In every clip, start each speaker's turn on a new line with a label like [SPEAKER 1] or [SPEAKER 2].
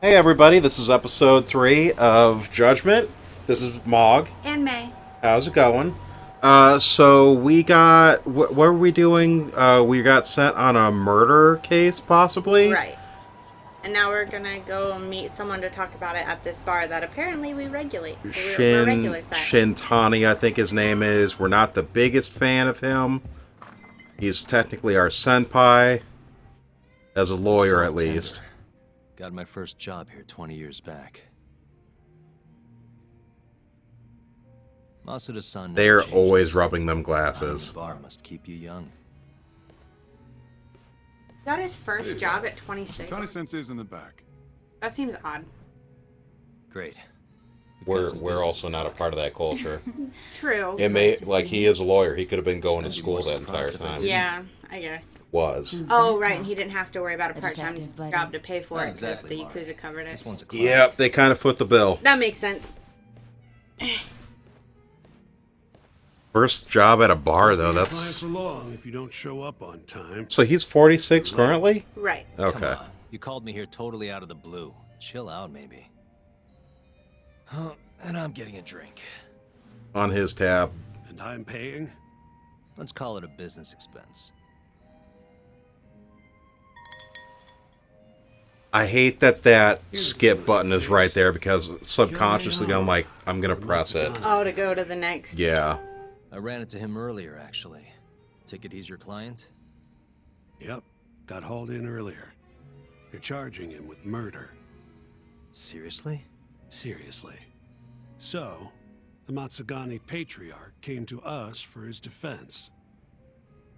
[SPEAKER 1] Hey everybody, this is episode 3 of Judgment. This is Mog.
[SPEAKER 2] And May.
[SPEAKER 1] How's it going? So we got, what were we doing? We got sent on a murder case, possibly?
[SPEAKER 2] Right. And now we're gonna go meet someone to talk about it at this bar that apparently we regulate. We're regulars at.
[SPEAKER 1] Shintani, I think his name is. We're not the biggest fan of him. He's technically our senpai. As a lawyer, at least.
[SPEAKER 3] Got my first job here 20 years back. Masuda-san.
[SPEAKER 1] They're always rubbing them glasses.
[SPEAKER 3] Bar must keep you young.
[SPEAKER 2] Got his first job at 26.
[SPEAKER 4] Tani-sensei's in the back.
[SPEAKER 2] That seems odd.
[SPEAKER 3] Great.
[SPEAKER 1] We're also not a part of that culture.
[SPEAKER 2] True.
[SPEAKER 1] It may, like, he is a lawyer. He could have been going to school that entire time.
[SPEAKER 2] Yeah, I guess.
[SPEAKER 1] Was.
[SPEAKER 2] Oh, right, and he didn't have to worry about a part-time job to pay for it because
[SPEAKER 3] exactly,
[SPEAKER 2] the Yakuza covered it.
[SPEAKER 1] Yep, they kind of foot the bill.
[SPEAKER 2] That makes sense.
[SPEAKER 1] First job at a bar, though, that's...
[SPEAKER 4] For long if you don't show up on time.
[SPEAKER 1] So he's 46 currently?
[SPEAKER 2] Right.
[SPEAKER 1] Okay.
[SPEAKER 3] Come on. You called me here totally out of the blue. Chill out, maybe. And I'm getting a drink.
[SPEAKER 1] On his tab.
[SPEAKER 4] And I'm paying?
[SPEAKER 3] Let's call it a business expense.
[SPEAKER 1] I hate that skip button is right there because subconsciously I'm like, I'm going to press it.
[SPEAKER 2] Oh, to go to the next.
[SPEAKER 1] Yeah.
[SPEAKER 3] I ran into him earlier, actually. Take it he's your client?
[SPEAKER 4] Yep. Got hauled in earlier. They're charging him with murder.
[SPEAKER 3] Seriously?
[SPEAKER 4] Seriously. So, the Matsugane Patriarch came to us for his defense.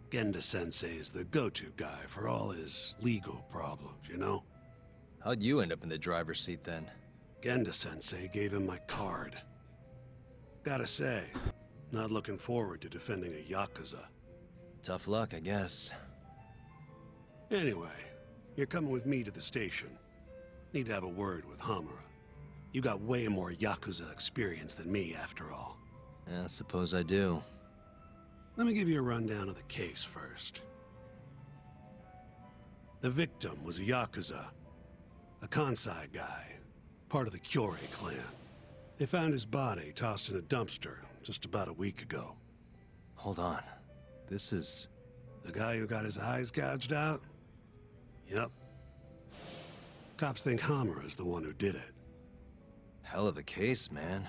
[SPEAKER 4] Genda-sensei is the go-to guy for all his legal problems, you know?
[SPEAKER 3] How'd you end up in the driver's seat then?
[SPEAKER 4] Genda-sensei gave him my card. Gotta say, not looking forward to defending a Yakuza.
[SPEAKER 3] Tough luck, I guess.
[SPEAKER 4] Anyway, you're coming with me to the station. Need to have a word with Hamura. You got way more Yakuza experience than me, after all.
[SPEAKER 3] Yeah, I suppose I do.
[SPEAKER 4] Let me give you a rundown of the case first. The victim was a Yakuza. A Kansai guy. Part of the Kyorei clan. They found his body tossed in a dumpster just about a week ago.
[SPEAKER 3] Hold on. This is...
[SPEAKER 4] The guy who got his eyes gouged out? Yep. Cops think Hamura is the one who did it.
[SPEAKER 3] Hell of a case, man.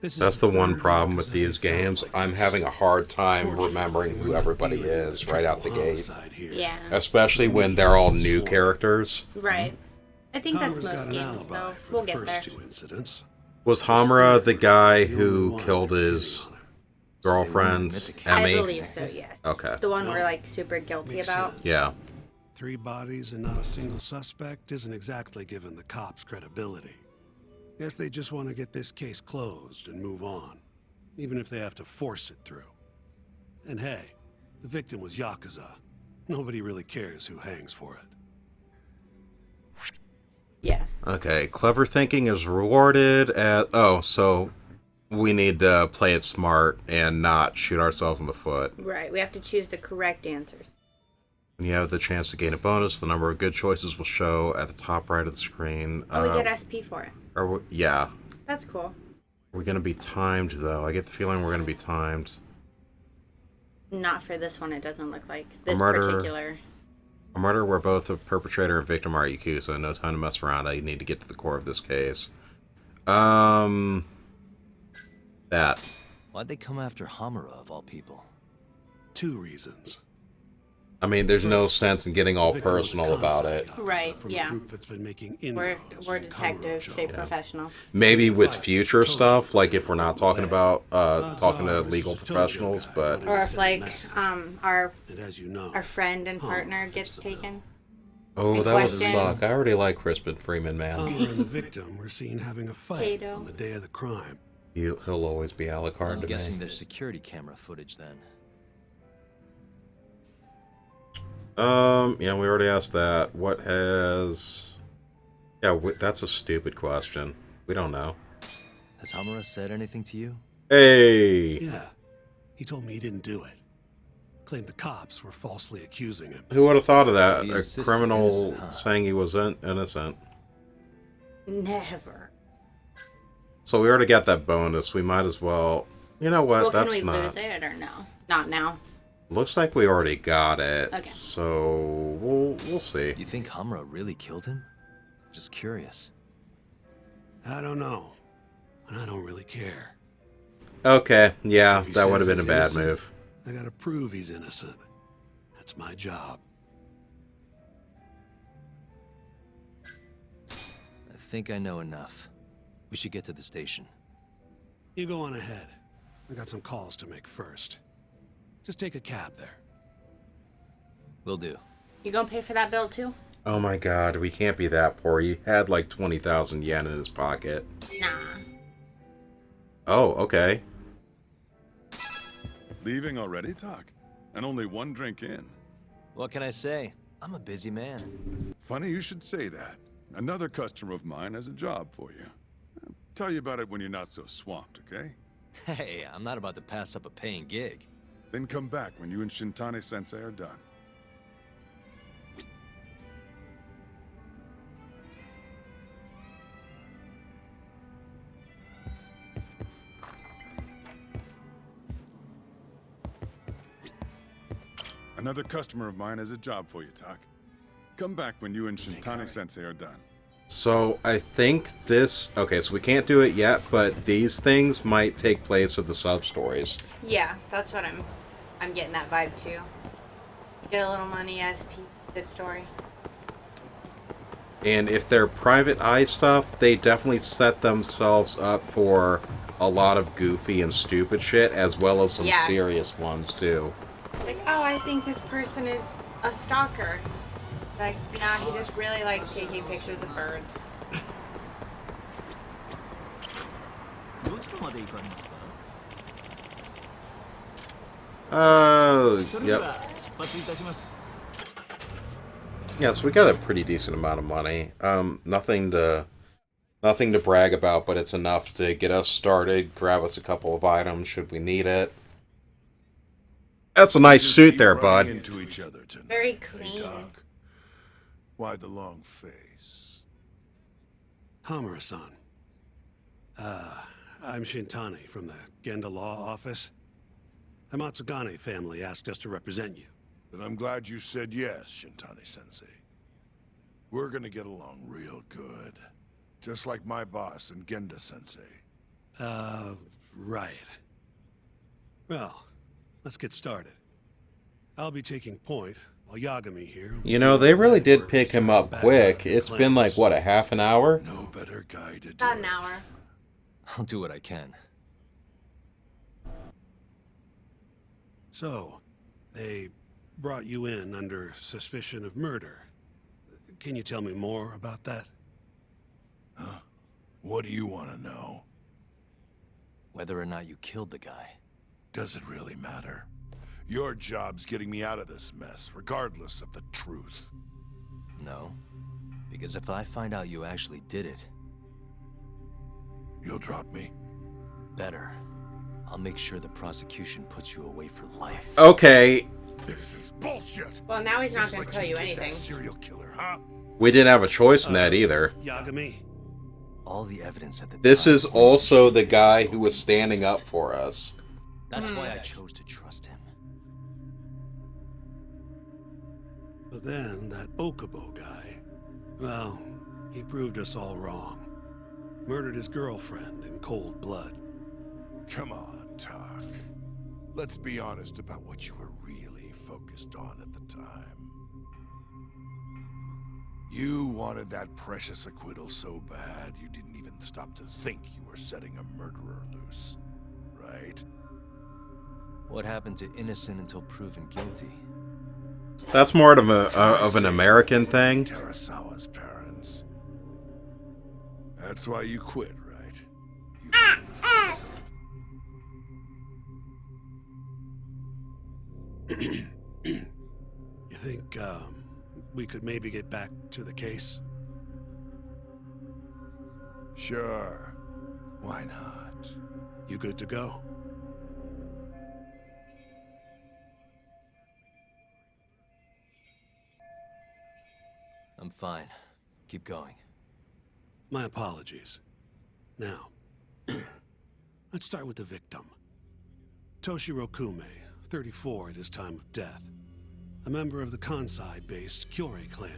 [SPEAKER 1] That's the one problem with these games. I'm having a hard time remembering who everybody is right out the gate.
[SPEAKER 2] Yeah.
[SPEAKER 1] Especially when they're all new characters.
[SPEAKER 2] Right. I think that's most games, though. We'll get there.
[SPEAKER 1] Was Hamura the guy who killed his girlfriend, Emmy?
[SPEAKER 2] I believe so, yes.
[SPEAKER 1] Okay.
[SPEAKER 2] The one we're, like, super guilty about.
[SPEAKER 1] Yeah.
[SPEAKER 4] 3 bodies and not a single suspect isn't exactly giving the cops credibility. Guess they just want to get this case closed and move on, even if they have to force it through. And hey, the victim was Yakuza. Nobody really cares who hangs for it.
[SPEAKER 2] Yeah.
[SPEAKER 1] Okay, clever thinking is rewarded at... Oh, so we need to play it smart and not shoot ourselves in the foot.
[SPEAKER 2] Right, we have to choose the correct answers.
[SPEAKER 1] When you have the chance to gain a bonus, the number of good choices will show at the top right of the screen.
[SPEAKER 2] Oh, we get SP for it.
[SPEAKER 1] Yeah.
[SPEAKER 2] That's cool.
[SPEAKER 1] We're going to be timed, though. I get the feeling we're going to be timed.
[SPEAKER 2] Not for this one, it doesn't look like. This particular...
[SPEAKER 1] A murder where both the perpetrator and victim are Yakuza. No time to mess around. I need to get to the core of this case. That.
[SPEAKER 3] Why'd they come after Hamura, of all people?
[SPEAKER 4] 2 reasons.
[SPEAKER 1] I mean, there's no sense in getting all personal about it.
[SPEAKER 2] Right, yeah. We're
[SPEAKER 4] We're
[SPEAKER 2] detectives, stay professional.
[SPEAKER 1] Maybe with future stuff, like if we're not talking about talking to legal professionals, but...
[SPEAKER 2] Or if, like, our
[SPEAKER 4] our
[SPEAKER 2] friend and partner gets taken.
[SPEAKER 1] Oh, that would suck. I already like Crispin Freeman, man.
[SPEAKER 4] Hamura and the victim were seen having a fight
[SPEAKER 2] Potato.
[SPEAKER 4] on the day of the crime.
[SPEAKER 1] He'll always be a la carte
[SPEAKER 3] I'm
[SPEAKER 1] to
[SPEAKER 3] guessing
[SPEAKER 1] me.
[SPEAKER 3] there's security camera footage then.
[SPEAKER 1] Yeah, we already asked that. What has... Yeah, that's a stupid question. We don't know.
[SPEAKER 3] Has Hamura said anything to you?
[SPEAKER 1] Hey!
[SPEAKER 4] Yeah, he told me he didn't do it. Claimed the cops were falsely accusing him.
[SPEAKER 1] Who would have thought of that?
[SPEAKER 3] He
[SPEAKER 1] A
[SPEAKER 3] insists he's
[SPEAKER 1] criminal
[SPEAKER 3] innocent, huh?
[SPEAKER 1] saying he was innocent.
[SPEAKER 2] Never.
[SPEAKER 1] So we already got that bonus. We might as well... You know what?
[SPEAKER 2] Well,
[SPEAKER 1] That's
[SPEAKER 2] can we
[SPEAKER 1] not...
[SPEAKER 2] lose it or no? Not now.
[SPEAKER 1] Looks like we already got it.
[SPEAKER 2] Okay.
[SPEAKER 1] So we'll see.
[SPEAKER 3] You think Hamra really killed him? Just curious.
[SPEAKER 4] I don't know. And I don't really care.
[SPEAKER 1] Okay, yeah,
[SPEAKER 4] If he
[SPEAKER 1] that would have
[SPEAKER 4] says
[SPEAKER 1] been a
[SPEAKER 4] he's
[SPEAKER 1] bad
[SPEAKER 4] innocent,
[SPEAKER 1] move.
[SPEAKER 4] I gotta prove he's innocent. That's my job.
[SPEAKER 3] I think I know enough. We should get to the station.
[SPEAKER 4] You go on ahead. I got some calls to make first. Just take a cab there.
[SPEAKER 3] Will do.
[SPEAKER 2] You gonna pay for that bill too?
[SPEAKER 1] Oh my god, we can't be that poor. He had like 20,000 yen in his pocket.
[SPEAKER 2] Nah.
[SPEAKER 1] Oh, okay.
[SPEAKER 5] Leaving already, Tak? And only one drink in.
[SPEAKER 3] What can I say? I'm a busy man.
[SPEAKER 5] Funny you should say that. Another customer of mine has a job for you. I'll tell you about it when you're not so swamped, okay?
[SPEAKER 3] Hey, I'm not about to pass up a paying gig.
[SPEAKER 5] Then come back when you and Shintani-sensei are done. Another customer of mine has a job for you, Tak. Come back when you and Shintani-sensei are done.
[SPEAKER 1] So I think this... Okay, so we can't do it yet, but these things might take place with the sub-stories.
[SPEAKER 2] Yeah, that's what I'm getting that vibe too. Get a little money, SP, good story.
[SPEAKER 1] And if they're private eye stuff, they definitely set themselves up for a lot of goofy and stupid shit, as well as some
[SPEAKER 2] Yeah.
[SPEAKER 1] serious ones, too.
[SPEAKER 2] Like, oh, I think this person is a stalker. Like, nah, he just really likes taking pictures of birds.
[SPEAKER 1] Yep. Yeah, so we got a pretty decent amount of money. Nothing to brag about, but it's enough to get us started, grab us a couple of items should we need it. That's a nice suit there, bud.
[SPEAKER 6] Into each other tonight.
[SPEAKER 2] Very
[SPEAKER 6] Hey,
[SPEAKER 2] clean.
[SPEAKER 6] Doc. Why the long face?
[SPEAKER 4] Hamura-san. I'm Shintani from the Genda Law Office. The Matsugane family asked us to represent you.
[SPEAKER 6] Then I'm glad you said yes, Shintani-sensei. We're gonna get along real good. Just like my boss and Genda-sensei.
[SPEAKER 4] Right. Well, let's get started. I'll be taking point, while Yagami here...
[SPEAKER 1] You know, they really did pick him up quick. It's been like, what, a half an hour?
[SPEAKER 6] No better guy to do
[SPEAKER 2] About an
[SPEAKER 6] it.
[SPEAKER 2] hour.
[SPEAKER 3] I'll do what I can.
[SPEAKER 4] So, they brought you in under suspicion of murder. Can you tell me more about that?
[SPEAKER 6] Huh? What do you want to know?
[SPEAKER 3] Whether or not you killed the guy.
[SPEAKER 6] Does it really matter? Your job's getting me out of this mess, regardless of the truth.
[SPEAKER 3] No. Because if I find out you actually did it,
[SPEAKER 6] You'll drop me?
[SPEAKER 3] better. I'll make sure the prosecution puts you away for life.
[SPEAKER 1] Okay,
[SPEAKER 6] This is bullshit!
[SPEAKER 2] Well, now he's not
[SPEAKER 6] Just
[SPEAKER 2] going
[SPEAKER 6] like
[SPEAKER 2] to tell you
[SPEAKER 6] did
[SPEAKER 2] anything.
[SPEAKER 6] That serial killer, huh?
[SPEAKER 1] we didn't have a choice in that either.
[SPEAKER 4] Yagami?
[SPEAKER 3] All the evidence at the
[SPEAKER 1] This
[SPEAKER 3] time
[SPEAKER 1] is also the guy who was standing up for us.
[SPEAKER 3] That's why I chose to trust him.
[SPEAKER 4] But then, that Okubo guy... Well, he proved us all wrong. Murdered his girlfriend in cold blood.
[SPEAKER 6] Come on, Tak. Let's be honest about what you were really focused on at the time. You wanted that precious acquittal so bad, you didn't even stop to think you were setting a murderer loose. Right?
[SPEAKER 3] What happened to innocent until proven guilty?
[SPEAKER 1] That's more of an American thing.
[SPEAKER 6] Terasawa's parents. That's why you quit, right?
[SPEAKER 4] You think, we could maybe get back to the case?
[SPEAKER 6] Sure. Why not?
[SPEAKER 4] You good to go?
[SPEAKER 3] I'm fine. Keep going.
[SPEAKER 4] My apologies. Now, let's start with the victim. Toshiro Kume, 34 at his time of death. A member of the Kansai-based Kyorei clan.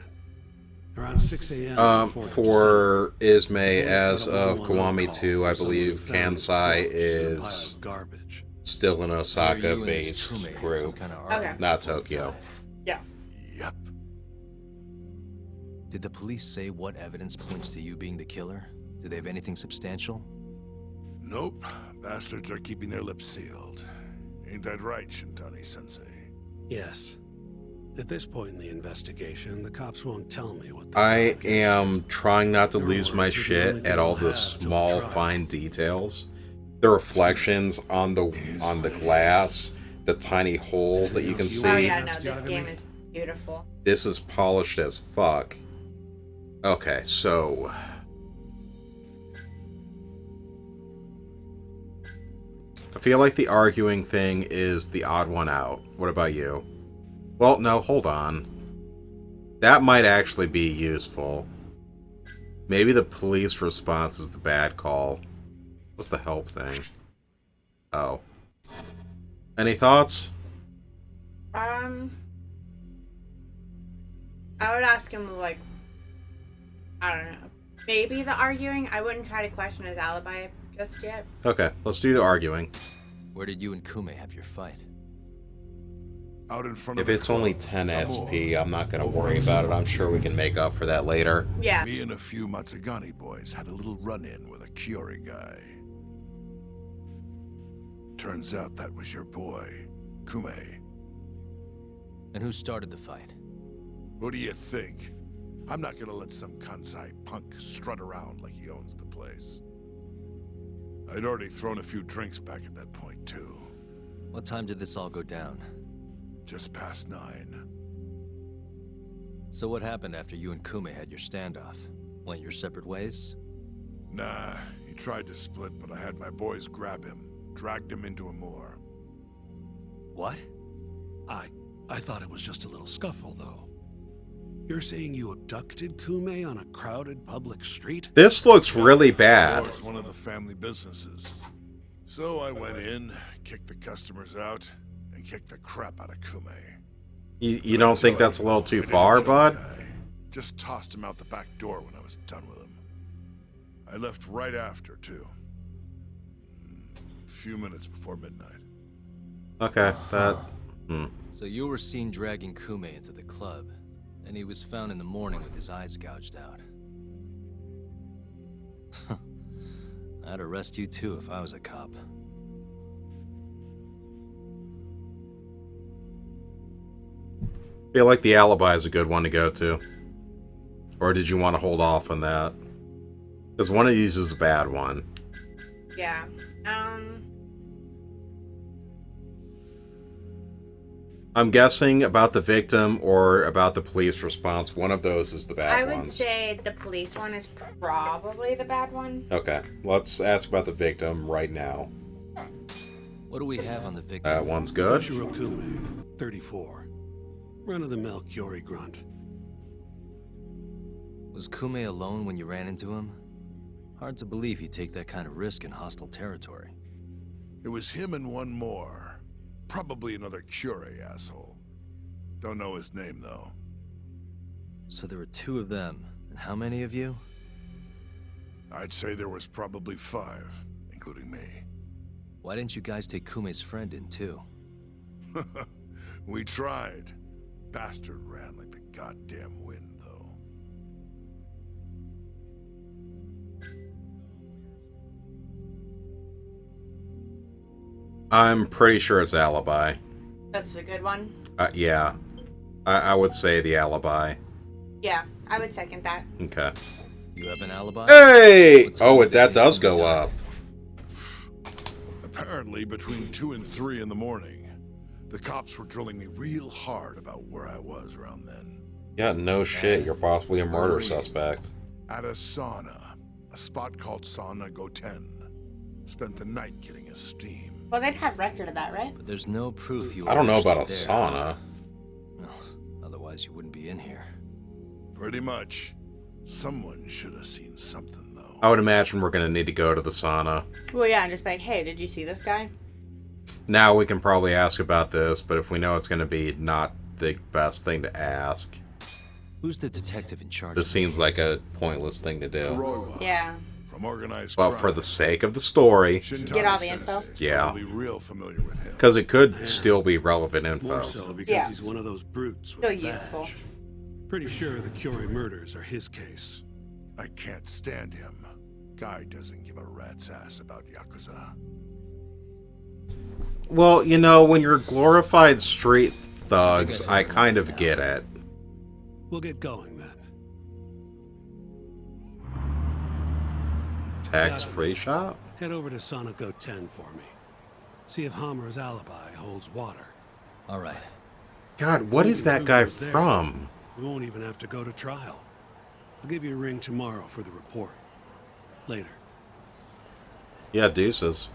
[SPEAKER 4] Around 6 a.m.
[SPEAKER 1] For Ismay, as of Kiwami 2, I believe Kansai is
[SPEAKER 4] garbage.
[SPEAKER 1] still an Osaka-based group,
[SPEAKER 2] Okay.
[SPEAKER 1] not Tokyo.
[SPEAKER 2] Yeah.
[SPEAKER 6] Yep.
[SPEAKER 3] Did the police say what evidence points to you being the killer? Do they have anything substantial?
[SPEAKER 6] Nope. Bastards are keeping their lips sealed. Ain't that right, Shintani-sensei?
[SPEAKER 4] Yes. At this point in the investigation, the cops won't tell me what the
[SPEAKER 1] I
[SPEAKER 4] fuck is.
[SPEAKER 1] am trying not to lose my shit at all the small, fine details. The reflections on the glass, the tiny holes that you can
[SPEAKER 2] Oh
[SPEAKER 1] see.
[SPEAKER 2] yeah, no, this game is beautiful.
[SPEAKER 1] This is polished as fuck. Okay, so I feel like the arguing thing is the odd one out. What about you? Well, no, hold on. That might actually be useful. Maybe the police response is the bad call. What's the help thing? Oh. Any thoughts?
[SPEAKER 2] I would ask him, like, I don't know. Maybe the arguing. I wouldn't try to question his alibi just yet.
[SPEAKER 1] Okay, let's do the arguing.
[SPEAKER 3] Where did you and Kume have your fight?
[SPEAKER 6] Out in front
[SPEAKER 1] If
[SPEAKER 6] of
[SPEAKER 1] it's only 10 SP, I'm not going to worry about it. I'm sure we can make up for that later.
[SPEAKER 2] Yeah.
[SPEAKER 6] Me and a few Matsugani boys had a little run-in with a Kyorei guy. Turns out that was your boy, Kume.
[SPEAKER 3] And who started the fight?
[SPEAKER 6] What do you think? I'm not gonna let some Kansai punk strut around like he owns the place. I'd already thrown a few drinks back at that point, too.
[SPEAKER 3] What time did this all go down?
[SPEAKER 6] Just past 9.
[SPEAKER 3] So what happened after you and Kume had your standoff? Went your separate ways?
[SPEAKER 6] Nah, he tried to split, but I had my boys grab him, dragged him into a moor.
[SPEAKER 3] What?
[SPEAKER 4] I thought it was just a little scuffle, though. You're saying you abducted Kume on a crowded public street?
[SPEAKER 1] This looks really bad.
[SPEAKER 6] It was one of the family businesses. So I went in, kicked the customers out, and kicked the crap out of Kume.
[SPEAKER 1] You don't think that's a little too far, bud?
[SPEAKER 6] Just tossed him out the back door when I was done with him. I left right after, too. A few minutes before midnight.
[SPEAKER 1] Okay, that...
[SPEAKER 3] So you were seen dragging Kume into the club, and he was found in the morning with his eyes gouged out. I'd arrest you too if I was a cop.
[SPEAKER 1] Feel like the alibi is a good one to go to. Or did you want to hold off on that? Because one of these is a bad one.
[SPEAKER 2] Yeah.
[SPEAKER 1] I'm guessing about the victim or about the police response. One of those is the bad
[SPEAKER 2] I would
[SPEAKER 1] ones.
[SPEAKER 2] say the police one is probably the bad one.
[SPEAKER 1] Okay, let's ask about the victim right now.
[SPEAKER 3] What do we have on the victim?
[SPEAKER 1] That one's good.
[SPEAKER 4] Toshiro Kume, 34. Run-of-the-mill Kyorei grunt.
[SPEAKER 3] Was Kume alone when you ran into him? Hard to believe he'd take that kind of risk in hostile territory.
[SPEAKER 6] It was him and one more. Probably another Kyorei asshole. Don't know his name, though.
[SPEAKER 3] So there were 2 of them, and how many of you?
[SPEAKER 6] I'd say there was probably 5, including me.
[SPEAKER 3] Why didn't you guys take Kume's friend in too?
[SPEAKER 6] We tried. Bastard ran like the goddamn wind, though.
[SPEAKER 1] I'm pretty sure it's alibi.
[SPEAKER 2] That's a good one.
[SPEAKER 1] Yeah. I would say the alibi.
[SPEAKER 2] Yeah, I would second that.
[SPEAKER 1] Okay.
[SPEAKER 3] You have an alibi?
[SPEAKER 1] Hey!
[SPEAKER 3] What time
[SPEAKER 1] Oh,
[SPEAKER 3] did they
[SPEAKER 1] that
[SPEAKER 3] think
[SPEAKER 1] does
[SPEAKER 3] you
[SPEAKER 1] go
[SPEAKER 3] died?
[SPEAKER 1] up.
[SPEAKER 6] Apparently, between 2 and 3 in the morning, the cops were drilling me real hard about where I was around then.
[SPEAKER 1] Yeah, no shit. You're possibly a murder suspect.
[SPEAKER 6] At a sauna, a spot called Sauna Goten. Spent the night getting a steam.
[SPEAKER 2] Well, they'd have record of that, right?
[SPEAKER 3] But there's no proof you
[SPEAKER 1] I don't know
[SPEAKER 3] were
[SPEAKER 1] about a
[SPEAKER 3] actually there.
[SPEAKER 1] sauna.
[SPEAKER 3] Well, otherwise you wouldn't be in here.
[SPEAKER 6] Pretty much. Someone should have seen something, though.
[SPEAKER 1] I would imagine we're going to need to go to the sauna.
[SPEAKER 2] Well, yeah, and just be like, hey, did you see this guy?
[SPEAKER 1] Now we can probably ask about this, but if we know it's going to be not the best thing to ask,
[SPEAKER 3] Who's the detective in charge?
[SPEAKER 1] this
[SPEAKER 3] of
[SPEAKER 1] seems
[SPEAKER 3] case?
[SPEAKER 1] like a pointless thing to do.
[SPEAKER 6] Roywa,
[SPEAKER 2] Yeah.
[SPEAKER 6] from organized
[SPEAKER 1] But
[SPEAKER 6] crime.
[SPEAKER 1] for the sake of the story,
[SPEAKER 6] Shintani
[SPEAKER 2] Get all the info?
[SPEAKER 6] Sensei's
[SPEAKER 1] Yeah.
[SPEAKER 6] probably real familiar with him.
[SPEAKER 1] because it could still be relevant
[SPEAKER 4] More
[SPEAKER 1] info.
[SPEAKER 4] so because
[SPEAKER 2] Yeah.
[SPEAKER 4] he's one of those brutes with
[SPEAKER 2] Still
[SPEAKER 4] a badge.
[SPEAKER 2] useful.
[SPEAKER 4] Pretty sure the Curie murders are his case.
[SPEAKER 6] I can't stand him. Guy doesn't give a rat's ass about Yakuza.
[SPEAKER 1] Well, you know, when you're glorified street thugs, I kind of get it.
[SPEAKER 4] We'll get going then.
[SPEAKER 1] Tax-free shop?
[SPEAKER 4] Head over to Sonico 10 for me. See if Hammer's alibi holds water.
[SPEAKER 3] All right.
[SPEAKER 1] God, what is that guy from?
[SPEAKER 4] We won't even have to go to trial. I'll give you a ring tomorrow for the report. Later.
[SPEAKER 1] Yeah, deuces.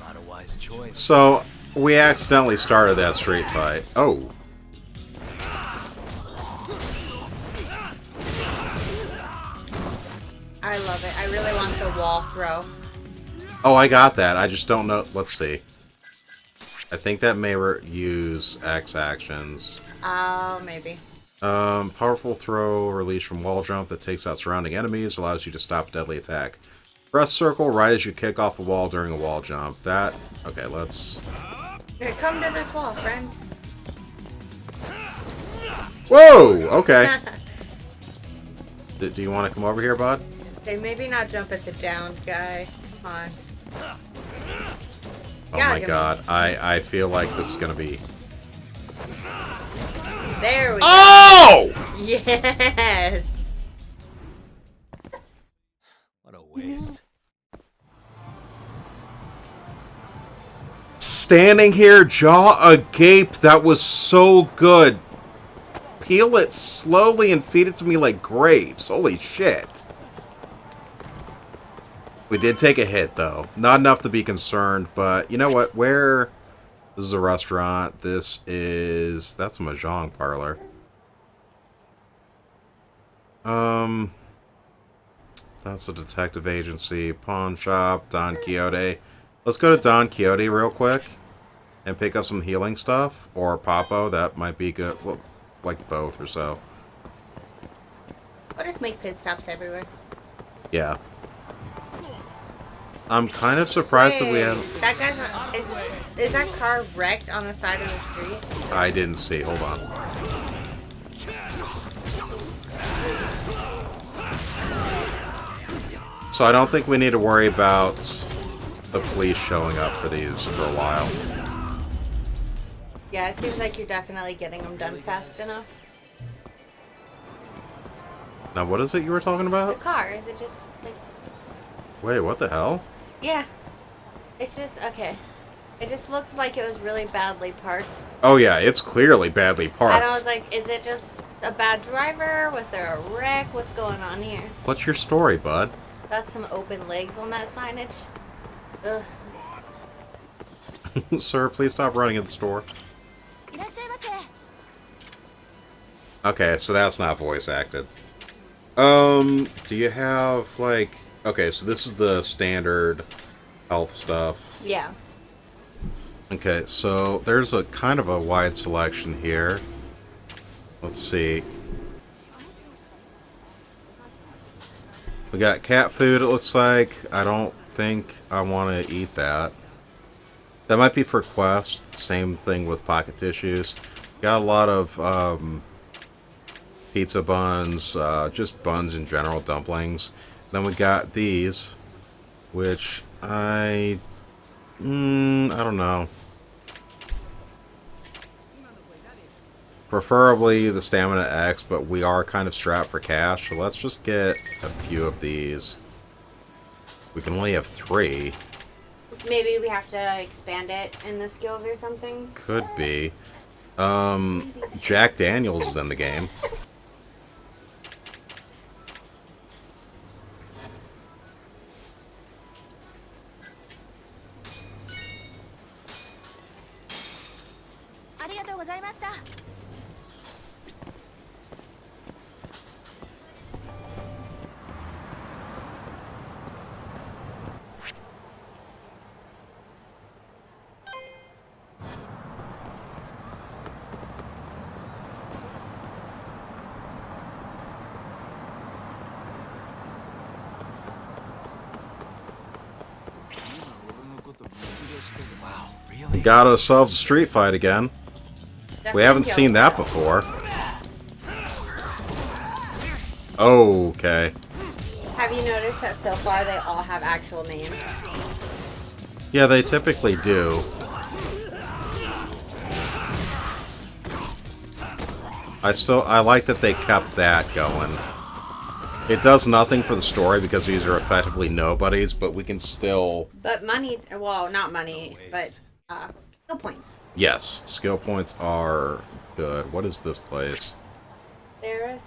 [SPEAKER 3] Not a wise choice.
[SPEAKER 1] So, we accidentally started that street fight. Oh.
[SPEAKER 2] I love it. I really want the wall throw.
[SPEAKER 1] Oh, I got that. I just don't know. Let's see. I think that may use X actions.
[SPEAKER 2] Oh, maybe.
[SPEAKER 1] Powerful throw released from wall jump that takes out surrounding enemies, allows you to stop a deadly attack. Press circle right as you kick off a wall during a wall jump. That... Okay, let's...
[SPEAKER 2] Here, come to this wall, friend.
[SPEAKER 1] Whoa! Okay. Do you want to come over here, bud?
[SPEAKER 2] Okay, maybe not jump at the downed guy. Come on.
[SPEAKER 1] Oh
[SPEAKER 2] Yeah,
[SPEAKER 1] my
[SPEAKER 2] give
[SPEAKER 1] god. I feel like this is gonna be...
[SPEAKER 2] There we go.
[SPEAKER 1] Oh!
[SPEAKER 2] Yes!
[SPEAKER 3] What a waste.
[SPEAKER 1] Standing here, jaw agape, that was so good. Peel it slowly and feed it to me like grapes. Holy shit. We did take a hit, though. Not enough to be concerned, but you know what? Where... This is a restaurant. This is... That's a mahjong parlor. That's a detective agency. Pawn shop. Don Quixote. Let's go to Don Quixote real quick. And pick up some healing stuff. Or Papo. That might be good. Well, like both or so.
[SPEAKER 2] We'll just make pit stops everywhere.
[SPEAKER 1] Yeah. I'm kind of surprised that we
[SPEAKER 2] Wait,
[SPEAKER 1] have...
[SPEAKER 2] That guy's not... Is that car wrecked on the side of the street?
[SPEAKER 1] I didn't see. Hold on. So I don't think we need to worry about the police showing up for these for a while.
[SPEAKER 2] Yeah, it seems like you're definitely getting them done fast enough.
[SPEAKER 1] Now, what is it you were talking
[SPEAKER 2] The
[SPEAKER 1] about?
[SPEAKER 2] car, is it just like...
[SPEAKER 1] Wait, what the hell?
[SPEAKER 2] Yeah. It's just, okay. It just looked like it was really badly parked.
[SPEAKER 1] Oh yeah, it's clearly badly parked.
[SPEAKER 2] And I was like, is it just a bad driver? Was there a wreck? What's going on here?
[SPEAKER 1] What's your story, bud?
[SPEAKER 2] That's some open legs on that signage. Ugh.
[SPEAKER 1] Sir, please stop running in the store. Okay, so that's not voice acted. Do you have, like... Okay, so this is the standard health stuff.
[SPEAKER 2] Yeah.
[SPEAKER 1] Okay, so there's a kind of a wide selection here. Let's see. We got cat food, it looks like. I don't think I want to eat that. That might be for quest. Same thing with pocket tissues. Got a lot of pizza buns, just buns in general, dumplings. Then we got these, which I don't know. Preferably the Stamina X, but we are kind of strapped for cash, so let's just get a few of these. We can only have 3.
[SPEAKER 2] Maybe we have to expand it in the skills or something.
[SPEAKER 1] Could be. Jack Daniels is in the game.
[SPEAKER 3] Wow,
[SPEAKER 1] We
[SPEAKER 3] really?
[SPEAKER 1] got ourselves a street fight again. We haven't seen that before. Okay.
[SPEAKER 2] Have you noticed that so far they all have actual names?
[SPEAKER 1] Yeah, they typically do. I like that they kept that going. It does nothing for the story because these are effectively nobodies, but we can still...
[SPEAKER 2] But money, well, not money, but skill points.
[SPEAKER 1] Yes, skill points are good. What is this place?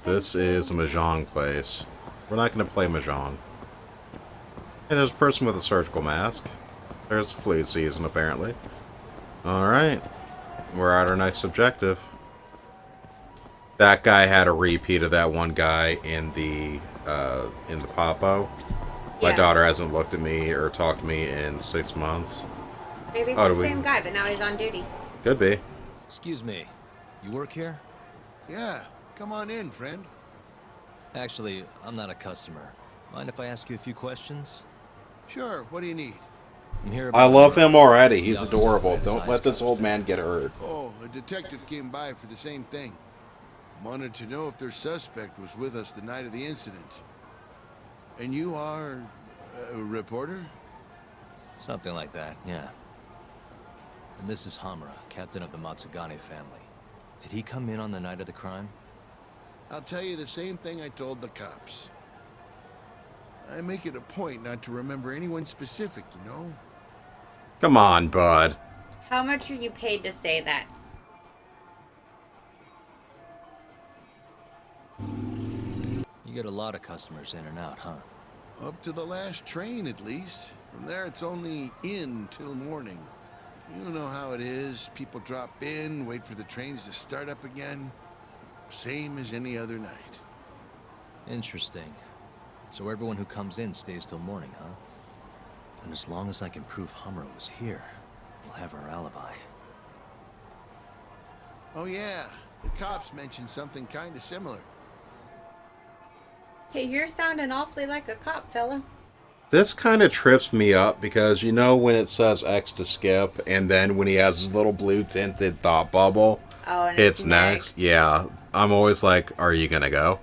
[SPEAKER 1] This is a Mahjong place. We're not going to play Mahjong. Hey, there's a person with a surgical mask. There's flu season, apparently. Alright. We're at our next objective. That guy had a repeat of that one guy in the Popo. My daughter hasn't looked at me or talked to me in 6 months.
[SPEAKER 2] Maybe it's the same guy, but now he's on duty.
[SPEAKER 1] Could be.
[SPEAKER 3] Excuse me. You work here?
[SPEAKER 6] Yeah, come on in, friend.
[SPEAKER 3] Actually, I'm not a customer. Mind if I ask you a few questions?
[SPEAKER 6] Sure, what do you need?
[SPEAKER 3] I'm here
[SPEAKER 1] I
[SPEAKER 3] about
[SPEAKER 1] love
[SPEAKER 3] your-
[SPEAKER 1] him already. He's
[SPEAKER 3] Yakuza
[SPEAKER 1] adorable.
[SPEAKER 3] man's
[SPEAKER 1] Don't
[SPEAKER 3] eyes
[SPEAKER 1] let this
[SPEAKER 3] gouged
[SPEAKER 1] old
[SPEAKER 3] out.
[SPEAKER 1] man get hurt.
[SPEAKER 6] Oh, a detective came by for the same thing. Wanted to know if their suspect was with us the night of the incident. And you are a reporter?
[SPEAKER 3] Something like that, yeah. And this is Hamura, captain of the Matsugane family. Did he come in on the night of the crime?
[SPEAKER 6] I'll tell you the same thing I told the cops. I make it a point not to remember anyone specific, you know?
[SPEAKER 1] Come on, bud.
[SPEAKER 2] How much are you paid to say that?
[SPEAKER 3] You get a lot of customers in and out, huh?
[SPEAKER 6] Up to the last train, at least. From there, it's only in till morning. You know how it is. People drop in, wait for the trains to start up again. Same as any other night.
[SPEAKER 3] Interesting. So everyone who comes in stays till morning, huh? And as long as I can prove Hamura was here, we'll have our alibi.
[SPEAKER 6] Oh yeah, the cops mentioned something kind of similar.
[SPEAKER 2] Hey, you're sounding awfully like a cop, fella.
[SPEAKER 1] This kind of trips me up because you know when it says X to skip, and then when he has his little blue tinted thought bubble,
[SPEAKER 2] Oh, and
[SPEAKER 1] it's next. Yeah, I'm always like, are you gonna go?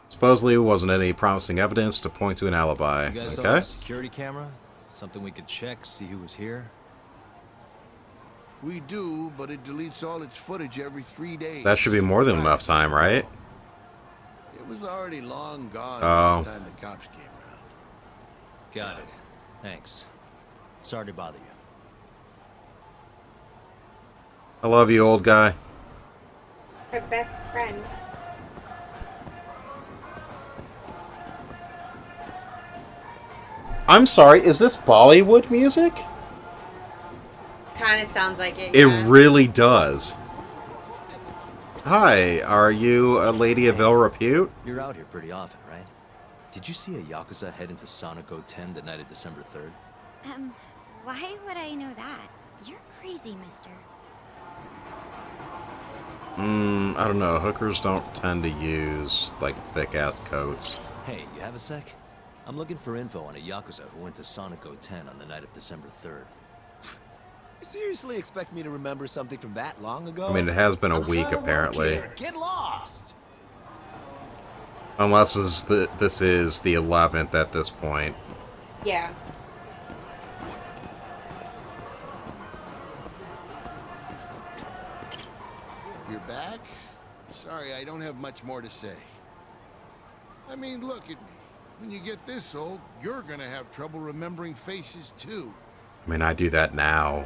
[SPEAKER 1] Supposedly, there wasn't any promising evidence to point to an alibi.
[SPEAKER 3] You guys don't have
[SPEAKER 1] Okay.
[SPEAKER 3] a security camera? Something we could check, see who was here?
[SPEAKER 6] We do, but it deletes all its footage every 3 days.
[SPEAKER 1] That should be more than enough time, right?
[SPEAKER 6] It was already long gone
[SPEAKER 1] Oh.
[SPEAKER 6] by the time the cops came around.
[SPEAKER 3] Got it. Thanks. Sorry to bother you.
[SPEAKER 1] I love you, old guy.
[SPEAKER 2] Her best friend.
[SPEAKER 1] I'm sorry, is this Bollywood music?
[SPEAKER 2] Kind of sounds like it.
[SPEAKER 1] It
[SPEAKER 2] yeah.
[SPEAKER 1] really does. Hi, are you a lady of ill repute?
[SPEAKER 3] You're out here pretty often, right? Did you see a Yakuza head into Sonico 10 the night of December 3rd?
[SPEAKER 7] Why would I know that? You're crazy, mister.
[SPEAKER 1] I don't know. Hookers don't tend to use, like, thick-ass coats.
[SPEAKER 3] Hey, you have a sec? I'm looking for info on a Yakuza who went to Sonico 10 on the night of December 3rd.
[SPEAKER 8] You seriously expect me to remember something from that long ago?
[SPEAKER 1] I mean, it has been a
[SPEAKER 8] I'm
[SPEAKER 1] week,
[SPEAKER 8] trying to work
[SPEAKER 1] apparently.
[SPEAKER 8] here. Get lost!
[SPEAKER 1] Unless this is the 11th at this point.
[SPEAKER 2] Yeah.
[SPEAKER 6] sorry, I don't have much more to say. I mean, look at me. When you get this old, you're gonna have trouble remembering faces, too.
[SPEAKER 1] I mean, I do that now.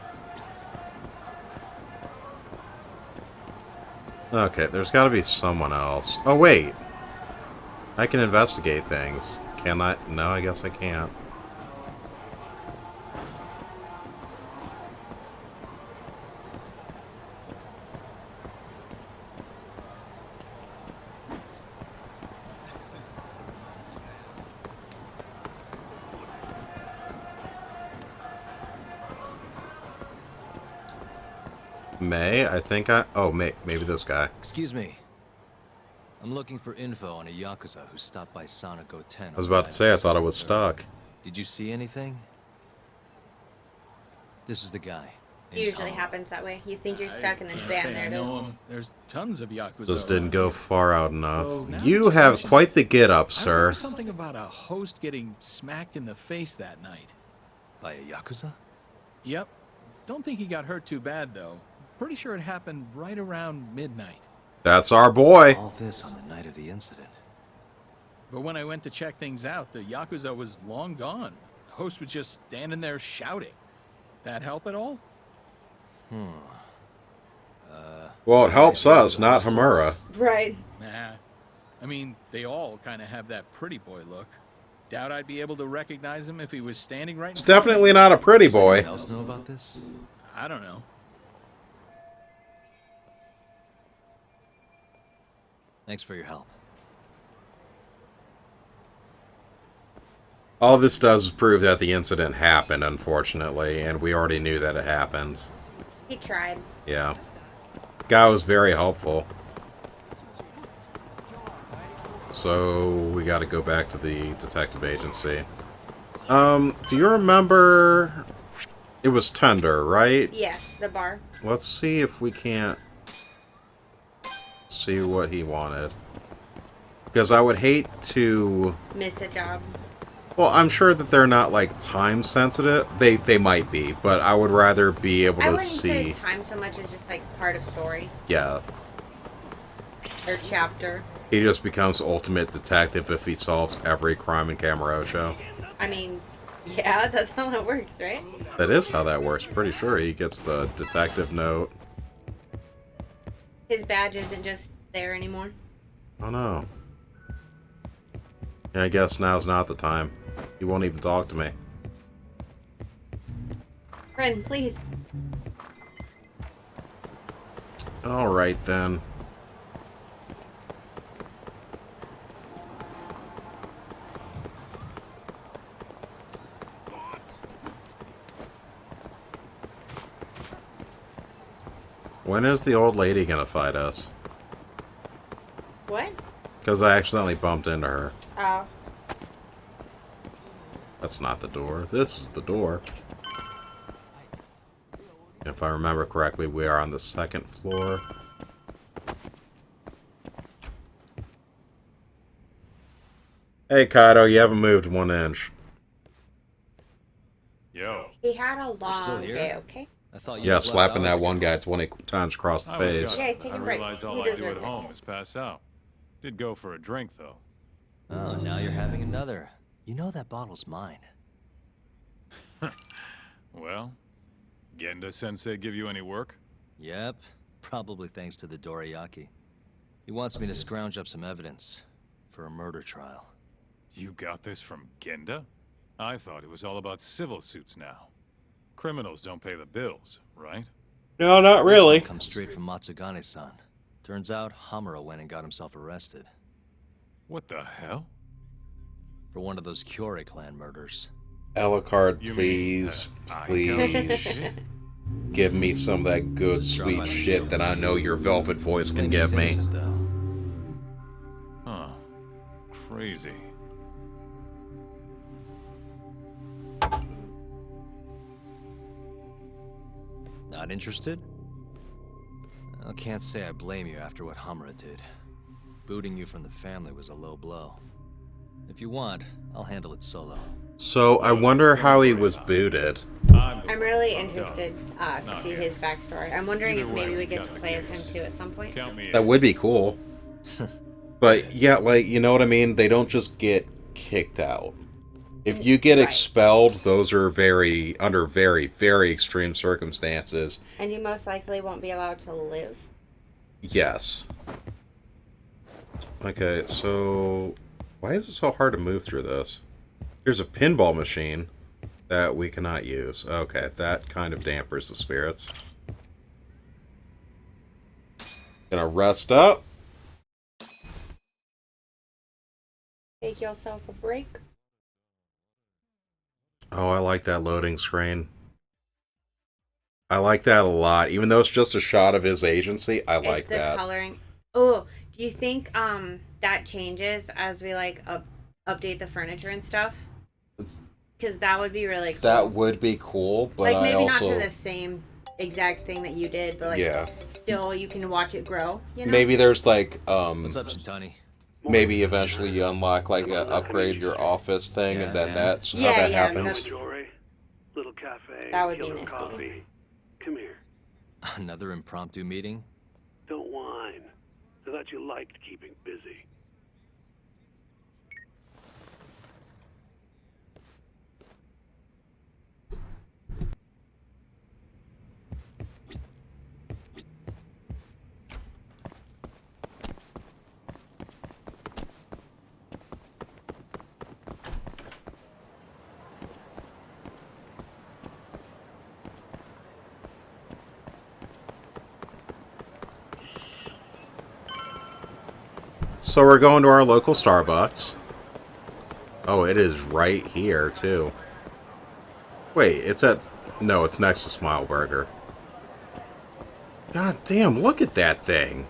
[SPEAKER 1] Okay, there's got to be someone else. Oh, wait. I can investigate things. Can I? No, I guess I can't. I think I... Oh, maybe this guy.
[SPEAKER 3] Excuse me. I'm looking for info on a Yakuza who stopped by Sonic 10.
[SPEAKER 1] I was about to say, I thought it was stuck.
[SPEAKER 3] Did you see anything? This is the guy.
[SPEAKER 2] It usually happens that way. You think you're stuck and then bam, there it is.
[SPEAKER 9] There's tons of Yakuza.
[SPEAKER 1] Just didn't go
[SPEAKER 9] around.
[SPEAKER 1] far out enough.
[SPEAKER 9] Oh, now
[SPEAKER 1] You
[SPEAKER 9] there's
[SPEAKER 1] have
[SPEAKER 9] questions.
[SPEAKER 1] quite the get-up,
[SPEAKER 9] I
[SPEAKER 1] sir.
[SPEAKER 9] remember something about a host getting smacked in the face that night.
[SPEAKER 3] By a Yakuza?
[SPEAKER 9] Yep. Don't think he got hurt too bad, though. Pretty sure it happened right around midnight.
[SPEAKER 1] That's our boy.
[SPEAKER 3] All this on the night of the incident.
[SPEAKER 9] But when I went to check things out, the Yakuza was long gone. The host was just standing there shouting. That help at all?
[SPEAKER 1] Well, it helps us, not Hamura.
[SPEAKER 2] Right.
[SPEAKER 9] Nah. I mean, they all kind of have that pretty boy look. Doubt I'd be able to recognize him if he was standing right in
[SPEAKER 1] It's
[SPEAKER 9] front of me.
[SPEAKER 1] definitely not a pretty
[SPEAKER 3] Does
[SPEAKER 1] boy.
[SPEAKER 3] anyone else know about this?
[SPEAKER 9] I don't know.
[SPEAKER 3] Thanks for your help.
[SPEAKER 1] All this does is prove that the incident happened, unfortunately, and we already knew that it happened.
[SPEAKER 2] He tried.
[SPEAKER 1] Yeah. Guy was very helpful. So, we gotta go back to the detective agency. Do you remember... It was Tender, right?
[SPEAKER 2] Yeah, the bar.
[SPEAKER 1] Let's see if we can't see what he wanted. Because I would hate to...
[SPEAKER 2] Miss a job.
[SPEAKER 1] Well, I'm sure that they're not, like, time sensitive. They might be, but I would rather be able
[SPEAKER 2] I
[SPEAKER 1] to
[SPEAKER 2] wouldn't
[SPEAKER 1] see...
[SPEAKER 2] say time so much as just like part of story
[SPEAKER 1] Yeah.
[SPEAKER 2] or chapter.
[SPEAKER 1] He just becomes ultimate detective if he solves every crime in Camarocho.
[SPEAKER 2] I mean, yeah, that's how that works, right?
[SPEAKER 1] That is how that works. Pretty sure he gets the detective note.
[SPEAKER 2] His badge isn't just there anymore.
[SPEAKER 1] Oh no. Yeah, I guess now's not the time. He won't even talk to me.
[SPEAKER 2] Friend, please.
[SPEAKER 1] Alright then. When is the old lady gonna fight us?
[SPEAKER 2] What?
[SPEAKER 1] Because I accidentally bumped into her.
[SPEAKER 2] Oh.
[SPEAKER 1] That's not the door. This is the door. If I remember correctly, we are on the second floor. Hey, Kaido, you haven't moved 1 inch.
[SPEAKER 5] Yo.
[SPEAKER 2] He had a
[SPEAKER 3] still
[SPEAKER 2] long
[SPEAKER 3] here?
[SPEAKER 2] day, okay?
[SPEAKER 3] I thought you
[SPEAKER 1] Yeah,
[SPEAKER 3] left
[SPEAKER 1] slapping that
[SPEAKER 3] hours
[SPEAKER 1] one
[SPEAKER 3] ago.
[SPEAKER 1] guy 20 times across the
[SPEAKER 5] I was
[SPEAKER 1] face.
[SPEAKER 5] done.
[SPEAKER 2] Yeah, he's taking
[SPEAKER 5] I
[SPEAKER 2] a break.
[SPEAKER 5] realized
[SPEAKER 2] He
[SPEAKER 5] all I do
[SPEAKER 2] deserved
[SPEAKER 5] at
[SPEAKER 2] it.
[SPEAKER 5] home is pass out. Did go for a drink, though.
[SPEAKER 3] Oh, now you're having another. You know that bottle's mine.
[SPEAKER 5] Well, Genda-sensei give you any work?
[SPEAKER 3] Yep, probably thanks to the Dorayaki. He wants me to scrounge up some evidence for a murder trial.
[SPEAKER 5] You got this from Genda? I thought it was all about civil suits now. Criminals don't pay the bills, right?
[SPEAKER 1] No, not really.
[SPEAKER 3] Comes straight from Matsugane-san. Turns out Hamura went and got himself arrested
[SPEAKER 5] What the hell?
[SPEAKER 3] for one of those Kyorei clan murders.
[SPEAKER 1] Alucard,
[SPEAKER 5] You mean,
[SPEAKER 1] please,
[SPEAKER 5] I
[SPEAKER 1] please. Give me some of that good, sweet shit that I know your velvet voice can give me.
[SPEAKER 3] Innocent, though.
[SPEAKER 5] Huh. Crazy.
[SPEAKER 3] Not interested? I can't say I blame you after what Hamura did. Booting you from the family was a low blow. If you want, I'll handle it solo.
[SPEAKER 1] So, I wonder how he was booted.
[SPEAKER 2] I'm really interested to see his backstory. I'm wondering
[SPEAKER 5] Either
[SPEAKER 2] if maybe
[SPEAKER 5] way,
[SPEAKER 2] we
[SPEAKER 5] we
[SPEAKER 2] get
[SPEAKER 5] got
[SPEAKER 2] to
[SPEAKER 5] the
[SPEAKER 2] play as him
[SPEAKER 5] case.
[SPEAKER 2] too at some point.
[SPEAKER 5] Count me
[SPEAKER 1] That
[SPEAKER 5] in.
[SPEAKER 1] would be cool. But yeah, like, you know what I mean? They don't just get kicked out. If you get expelled, those are under very, very extreme circumstances.
[SPEAKER 2] And you most likely won't be allowed to live.
[SPEAKER 1] Yes. Okay, so why is it so hard to move through this? Here's a pinball machine that we cannot use. Okay, that kind of dampers the spirits. Gonna rest up.
[SPEAKER 2] Take yourself a break.
[SPEAKER 1] Oh, I like that loading screen. I like that a lot. Even though it's just a shot of his agency, I like that.
[SPEAKER 2] The coloring. Oh, do you think that changes as we like update the furniture and stuff? Because that would be really cool.
[SPEAKER 1] That would be cool, but
[SPEAKER 2] like maybe
[SPEAKER 1] I also...
[SPEAKER 2] not to the same exact thing that you did, but like still you can watch it grow. You know?
[SPEAKER 1] Maybe there's like
[SPEAKER 3] What's up, Shintani?
[SPEAKER 1] Maybe eventually you unlock like upgrade your office thing, and then that's how that happens.
[SPEAKER 10] Little cafe.
[SPEAKER 2] That would be
[SPEAKER 10] killer
[SPEAKER 2] nifty.
[SPEAKER 10] coffee. Come here.
[SPEAKER 3] Another impromptu meeting?
[SPEAKER 10] Don't whine. I thought you liked keeping busy.
[SPEAKER 1] So we're going to our local Starbucks. Oh, it is right here, too. Wait, it's at... No, it's next to Smile Burger. God damn, look at that thing.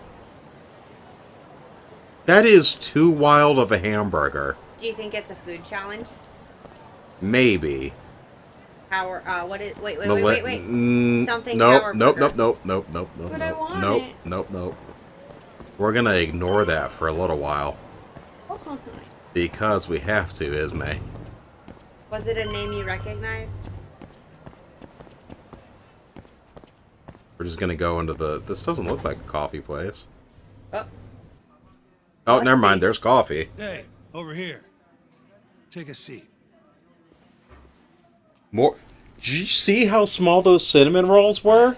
[SPEAKER 1] That is too wild of a hamburger.
[SPEAKER 2] Do you think it's a food challenge?
[SPEAKER 1] Maybe.
[SPEAKER 2] Power, what is... Wait. Something
[SPEAKER 1] nope,
[SPEAKER 2] power
[SPEAKER 1] nope,
[SPEAKER 2] burger.
[SPEAKER 1] nope.
[SPEAKER 2] But I want it.
[SPEAKER 1] Nope. We're gonna ignore that for a little while.
[SPEAKER 2] Oh.
[SPEAKER 1] Because we have to, Ismay.
[SPEAKER 2] Was it a name you recognized?
[SPEAKER 1] We're just gonna go into the... This doesn't look like a coffee place.
[SPEAKER 4] Oh,
[SPEAKER 1] never mind. There's coffee.
[SPEAKER 4] Hey, over here. Take a seat.
[SPEAKER 1] More... Did you see how small those cinnamon rolls were?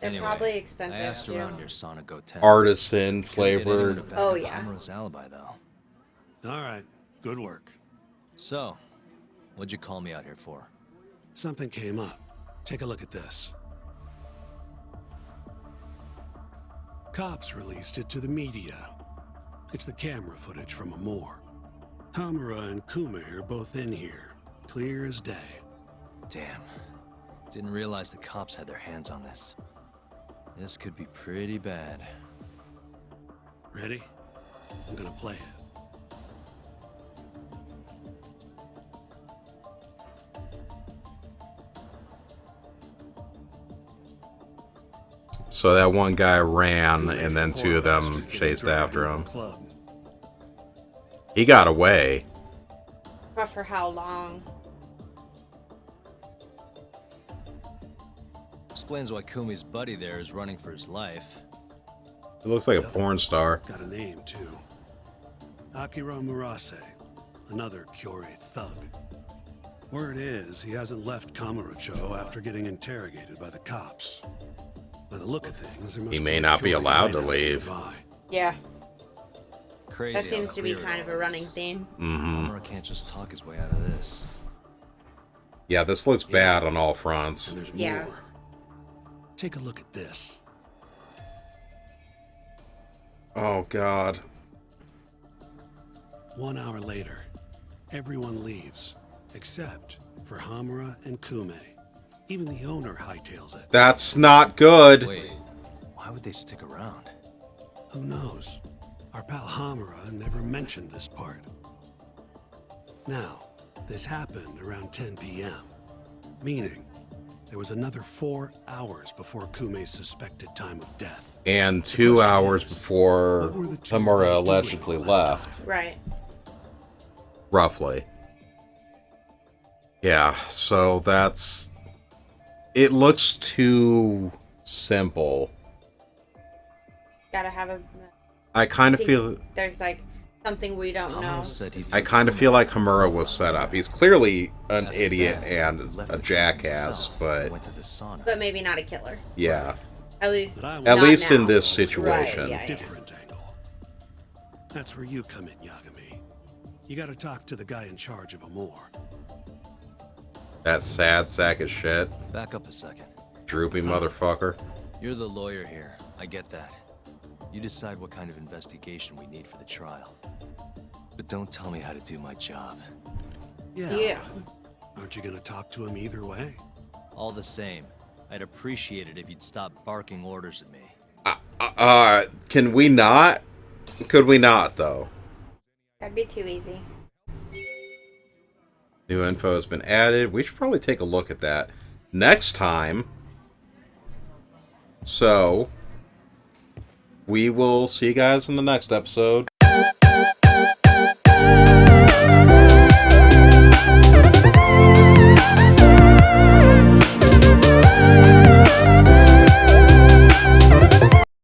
[SPEAKER 2] They're probably expensive,
[SPEAKER 3] I asked
[SPEAKER 2] too.
[SPEAKER 3] around your Sonic Go 10.
[SPEAKER 1] Artisan flavored.
[SPEAKER 2] Oh, yeah.
[SPEAKER 3] Amara's alibi, though.
[SPEAKER 4] All right, good work.
[SPEAKER 3] So, what'd you call me out here for?
[SPEAKER 4] Something came up. Take a look at this. Cops released it to the media. It's the camera footage from a morgue. Hamura and Kume are both in here, clear as day.
[SPEAKER 3] Damn. Didn't realize the cops had their hands on this. This could be pretty bad.
[SPEAKER 4] Ready? I'm gonna play it.
[SPEAKER 1] So that one guy ran, and then two of them chased after him. He got away.
[SPEAKER 2] But for how long?
[SPEAKER 3] Explains why Kumi's buddy there is running for his life.
[SPEAKER 1] It looks like a porn star.
[SPEAKER 4] Got a name, too. Akira Murase, another Kyorei thug. Word is, he hasn't left Kamurocho after getting interrogated by the cops. By the look of things, there must
[SPEAKER 1] He
[SPEAKER 4] be
[SPEAKER 1] may
[SPEAKER 4] a
[SPEAKER 1] not be
[SPEAKER 4] Kyorei
[SPEAKER 1] allowed to
[SPEAKER 4] hideout
[SPEAKER 1] leave.
[SPEAKER 4] nearby.
[SPEAKER 2] Yeah.
[SPEAKER 3] Crazy.
[SPEAKER 2] That seems to be kind of a running theme.
[SPEAKER 3] Hamura can't just talk his way out of this.
[SPEAKER 1] Yeah, this looks bad on all fronts.
[SPEAKER 4] And there's
[SPEAKER 2] Yeah.
[SPEAKER 4] more. Take a look at this.
[SPEAKER 1] Oh, God.
[SPEAKER 4] 1 hour later, everyone leaves, except for Hamura and Kume. Even the owner hightails it.
[SPEAKER 1] That's not good.
[SPEAKER 3] Wait, why would they stick around?
[SPEAKER 4] Who knows? Our pal Hamura never mentioned this part. Now, this happened around 10 p.m., meaning there was another 4 hours before Kume's suspected time of death.
[SPEAKER 1] And 2 hours before Hamura allegedly left.
[SPEAKER 2] Right.
[SPEAKER 1] Roughly. Yeah, so that's... It looks too simple.
[SPEAKER 2] Gotta have a
[SPEAKER 1] I kind of
[SPEAKER 2] think
[SPEAKER 1] feel
[SPEAKER 2] there's like something we don't know.
[SPEAKER 3] Hamura said he
[SPEAKER 1] I
[SPEAKER 3] threw
[SPEAKER 1] kind of feel
[SPEAKER 3] Hamura
[SPEAKER 1] like
[SPEAKER 3] out the
[SPEAKER 1] Hamura
[SPEAKER 3] window.
[SPEAKER 1] was set up. He's clearly an
[SPEAKER 3] After
[SPEAKER 1] idiot
[SPEAKER 3] that,
[SPEAKER 1] and
[SPEAKER 3] he left
[SPEAKER 1] a
[SPEAKER 3] the tree
[SPEAKER 1] jackass,
[SPEAKER 3] himself
[SPEAKER 1] but
[SPEAKER 3] and went to the sauna.
[SPEAKER 2] But maybe not a killer.
[SPEAKER 1] yeah.
[SPEAKER 2] At least.
[SPEAKER 4] But I
[SPEAKER 1] At
[SPEAKER 4] want
[SPEAKER 1] least in
[SPEAKER 2] now.
[SPEAKER 1] this
[SPEAKER 2] Right,
[SPEAKER 1] situation.
[SPEAKER 2] yeah, yeah.
[SPEAKER 4] different angle. That's where you come in, Yagami. You gotta talk to the guy in charge of Amor.
[SPEAKER 1] That sad sack of shit.
[SPEAKER 3] Back up a second.
[SPEAKER 1] Droopy motherfucker.
[SPEAKER 3] You're the lawyer here. I get that. You decide what kind of investigation we need for the trial. But don't tell me how to do my job.
[SPEAKER 2] Yeah.
[SPEAKER 4] Aren't you gonna talk to him either way?
[SPEAKER 3] All the same, I'd appreciate it if you'd stop barking orders at me.
[SPEAKER 1] Can we not? Could we not, though?
[SPEAKER 2] That'd be too easy.
[SPEAKER 1] New info has been added. We should probably take a look at that next time. So, we will see you guys in the next episode.